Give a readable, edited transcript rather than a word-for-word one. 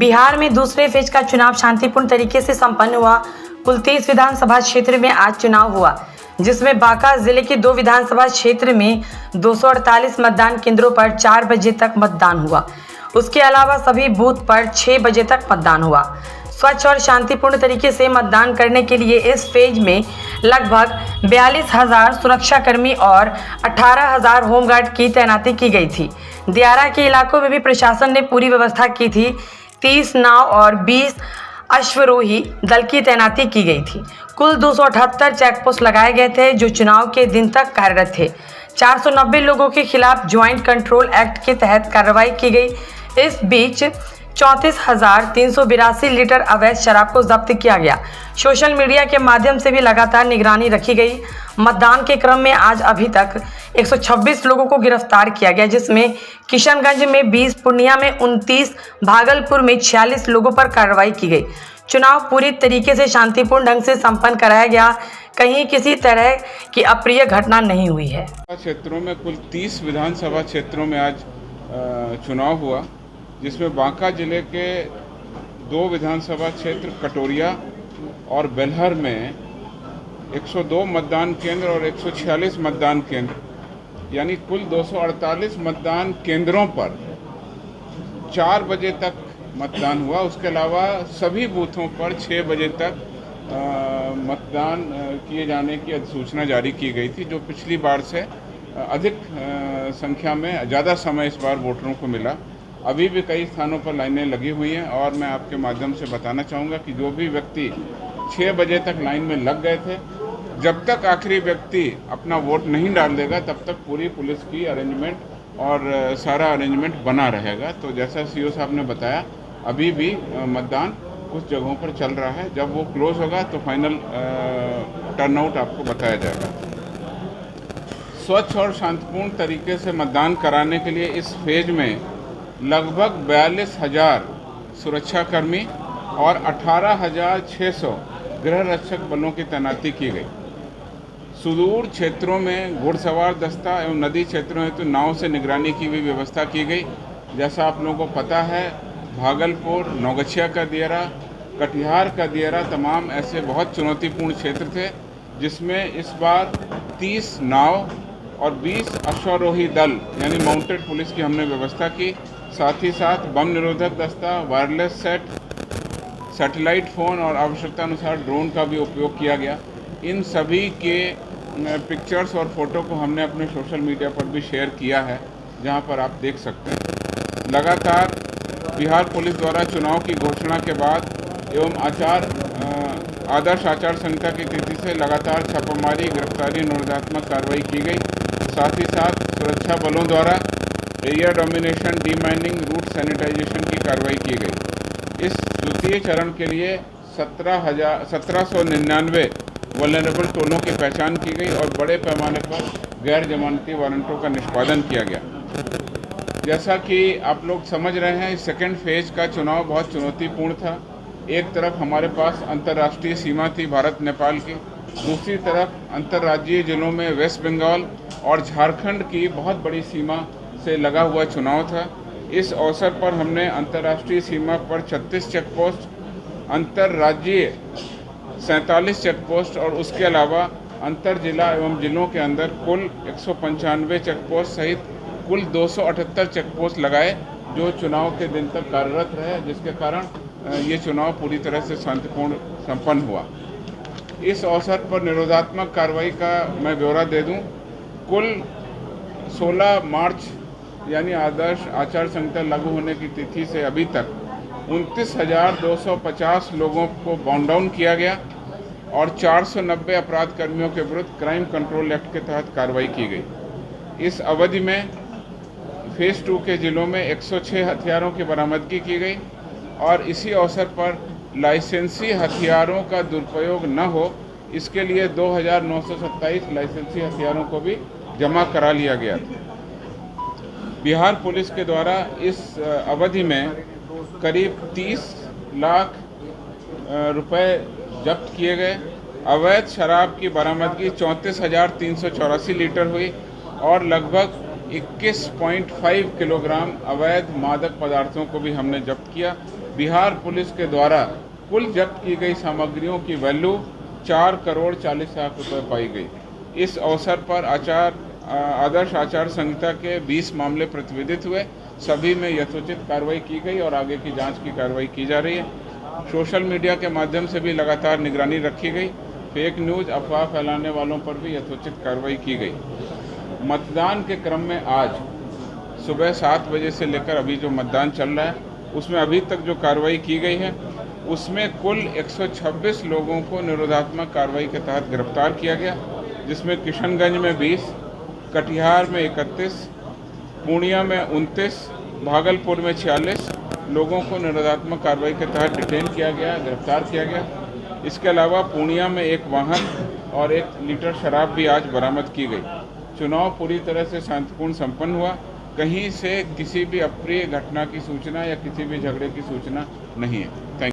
बिहार में दूसरे फेज का चुनाव शांतिपूर्ण तरीके से संपन्न हुआ। कुल 30 विधानसभा क्षेत्र में आज चुनाव हुआ, जिसमें बांका जिले के 2 विधानसभा क्षेत्र में 248 मतदान केंद्रों पर 4 बजे तक मतदान हुआ। उसके अलावा सभी बूथ पर 6 बजे तक मतदान हुआ। स्वच्छ और शांतिपूर्ण तरीके से मतदान करने के लिए इस फेज में लगभग 42,000 सुरक्षाकर्मी और 18,000 होमगार्ड की तैनाती की गई थी। दियारा के इलाकों में भी प्रशासन ने पूरी व्यवस्था की थी। 30 नाव और 20 अश्वरोही दल की तैनाती की गई थी। कुल 278 चेकपोस्ट लगाए गए थे, जो चुनाव के दिन तक कार्यरत थे। 490 लोगों के खिलाफ ज्वाइंट कंट्रोल एक्ट के तहत कार्रवाई की गई। इस बीच 34,382 लीटर अवैध शराब को जब्त किया गया। सोशल मीडिया के माध्यम से भी लगातार निगरानी रखी गई। मतदान के क्रम में आज अभी तक 126 लोगों को गिरफ्तार किया गया, जिसमें किशनगंज में 20, पूर्णिया में 29, भागलपुर में 46 लोगों पर कार्रवाई की गई। चुनाव पूरी तरीके से शांतिपूर्ण ढंग से संपन्न कराया गया। कहीं किसी तरह की अप्रिय घटना नहीं हुई है। क्षेत्रों में कुल 30 विधानसभा क्षेत्रों में आज चुनाव हुआ, जिसमें बांका जिले के 2 विधानसभा क्षेत्र कटोरिया और बेलहर में 102 मतदान केंद्र और 146 मतदान केंद्र, यानी कुल 248 मतदान केंद्रों पर 4 बजे तक मतदान हुआ। उसके अलावा सभी बूथों पर 6 बजे तक मतदान किए जाने की अधिसूचना जारी की गई थी, जो पिछली बार से अधिक संख्या में ज़्यादा समय इस बार वोटरों को मिला। अभी भी कई स्थानों पर लाइनें लगी हुई हैं और मैं आपके माध्यम से बताना चाहूँगा कि जो भी व्यक्ति 6 बजे तक लाइन में लग गए थे, जब तक आखिरी व्यक्ति अपना वोट नहीं डाल देगा तब तक पूरी पुलिस की अरेंजमेंट और सारा अरेंजमेंट बना रहेगा। तो जैसा सीओ साहब ने बताया, अभी भी मतदान कुछ जगहों पर चल रहा है। जब वो क्लोज होगा तो फाइनल टर्नआउट आपको बताया जाएगा। स्वच्छ और शांतिपूर्ण तरीके से मतदान कराने के लिए इस फेज में लगभग 42,000 सुरक्षाकर्मी और 18,600 गृह रक्षक बलों की तैनाती की गई। सुदूर क्षेत्रों में घुड़सवार दस्ता एवं नदी क्षेत्रों हेतु नाव से निगरानी की भी व्यवस्था की गई। जैसा आप लोगों को पता है, भागलपुर, नौगछिया का दियारा, कटिहार का दियारा, तमाम ऐसे बहुत चुनौतीपूर्ण क्षेत्र थे, जिसमें इस बार 30 नाव और 20 अश्वारोही दल यानी माउंटेड पुलिस की हमने व्यवस्था की। साथ ही साथ बम निरोधक दस्ता, वायरलेस सेट, सैटेलाइट फ़ोन और आवश्यकतानुसार ड्रोन का भी उपयोग किया गया। इन सभी के पिक्चर्स और फोटो को हमने अपने सोशल मीडिया पर भी शेयर किया है, जहां पर आप देख सकते हैं। लगातार बिहार पुलिस द्वारा चुनाव की घोषणा के बाद एवं आदर्श आचार संहिता की तिथि से लगातार छापामारी, गिरफ्तारी, निरोधात्मक कार्रवाई की गई। साथ ही साथ सुरक्षा बलों द्वारा एरिया डोमिनेशन, डीमाइनिंग, रूट सैनिटाइजेशन की कार्रवाई की गई। इस द्वितीय चरण के लिए 1799 वल्नरेबल टोलों की पहचान की गई और बड़े पैमाने पर गैर जमानती वारंटों का निष्पादन किया गया। जैसा कि आप लोग समझ रहे हैं, सेकेंड फेज का चुनाव बहुत चुनौतीपूर्ण था। एक तरफ हमारे पास अंतर्राष्ट्रीय सीमा थी भारत नेपाल की, दूसरी तरफ अंतर्राज्यीय जिलों में वेस्ट बंगाल और झारखंड की बहुत बड़ी सीमा से लगा हुआ चुनाव था। इस अवसर पर हमने अंतर्राष्ट्रीय सीमा पर 36 चेकपोस्ट, अंतर्राज्यीय 47 चेकपोस्ट और उसके अलावा अंतर जिला एवं जिलों के अंदर कुल 195 चेकपोस्ट सहित कुल 278 चेकपोस्ट लगाए, जो चुनाव के दिन तक कार्यरत रहे, जिसके कारण ये चुनाव पूरी तरह से शांतिपूर्ण संपन्न हुआ। इस अवसर पर निरोधात्मक कार्रवाई का मैं ब्यौरा दे दूं। कुल 16 मार्च यानी आदर्श आचार संहिता लागू होने की तिथि से अभी तक 29,250 लोगों को बाउंड डाउन किया गया और 490 अपराध कर्मियों के विरुद्ध क्राइम कंट्रोल एक्ट के तहत कार्रवाई की गई। इस अवधि में फेज 2 के जिलों में 106 हथियारों की बरामदगी की गई और इसी अवसर पर लाइसेंसी हथियारों का दुरुपयोग न हो, इसके लिए 2,927 लाइसेंसी हथियारों को भी जमा करा लिया गया था। बिहार पुलिस के द्वारा इस अवधि में करीब 30 लाख रुपए जब्त किए गए। अवैध शराब की बरामदगी 34,384 लीटर हुई और लगभग 21.5 किलोग्राम अवैध मादक पदार्थों को भी हमने जब्त किया। बिहार पुलिस के द्वारा कुल जब्त की गई सामग्रियों की वैल्यू 4,40,00,000 रुपये पाई गई। इस अवसर पर आदर्श आचार संहिता के 20 मामले प्रतिवेदित हुए। सभी में यथोचित कार्रवाई की गई और आगे की जांच की कार्रवाई की जा रही है। सोशल मीडिया के माध्यम से भी लगातार निगरानी रखी गई। फेक न्यूज़, अफवाह फैलाने वालों पर भी यथोचित कार्रवाई की गई। मतदान के क्रम में आज सुबह 7 बजे से लेकर अभी जो मतदान चल रहा है उसमें अभी तक जो कार्रवाई की गई है उसमें कुल 126 लोगों को निरोधात्मक कार्रवाई के तहत गिरफ्तार किया गया, जिसमें किशनगंज में 20, कटिहार में 31, पूर्णिया में 29, भागलपुर में 46 लोगों को निरोधात्मक कार्रवाई के तहत डिटेन किया गया, गिरफ्तार किया गया। इसके अलावा पूर्णिया में 1 वाहन और 1 लीटर शराब भी आज बरामद की गई। चुनाव पूरी तरह से शांतिपूर्ण संपन्न हुआ। कहीं से किसी भी अप्रिय घटना की सूचना या किसी भी झगड़े की सूचना नहीं है। Thank you.